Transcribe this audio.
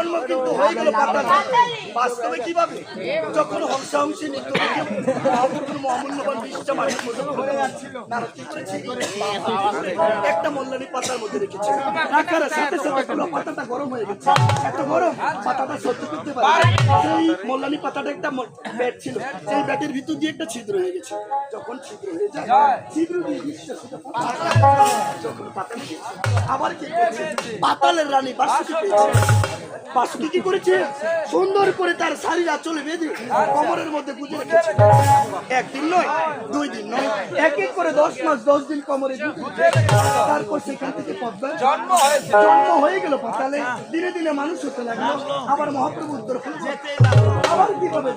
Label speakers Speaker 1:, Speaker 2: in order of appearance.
Speaker 1: জন্ম কিন্তু হয়ে গেল পাতাল। বাস্তবে কিভাবে? যখন হংসাহংসী নৃত্য দেখে মহামূল্যবান বিষটা মাটির মধ্যে পড়ে যাচ্ছিল, নারদ কি করেছে? একটা মল্লানি পাতার মধ্যে রেখেছে। রাখার সাথে সাথে পুরো পাতাটা গরম হয়ে গেছে। এত গরম পাতাটা সহ্য করতে পারে। সেই মল্লানি পাতাটা একটা ব্যাট ছিল, সেই ব্যাটের ভিতর দিয়ে একটা ছিদ্র হয়ে গেছে। যখন ছিদ্র হয়ে যায়, ছিদ্র দিয়ে বিশ্ব যখন পাতা নিয়েছে, আবার কি করছে? পাতালের রানী বাসুকি পেয়েছে। বাসুকি কি করেছে? সুন্দর করে তার শাড়ির আঁচলে বেঁধে কোমরের মধ্যে গুঁজে রেখেছে। একদিন নয়, 2 দিন নয়, এক এক করে 10 মাস 10 দিন কোমরে গুঁজে। তারপর সেখান থেকে পদ্মার জন্ম হয়ে গেল পাতালে। ধীরে ধীরে মানুষ হতে লাগলো। আবার মহাপ্রভু উত্তর আবার কি হবে?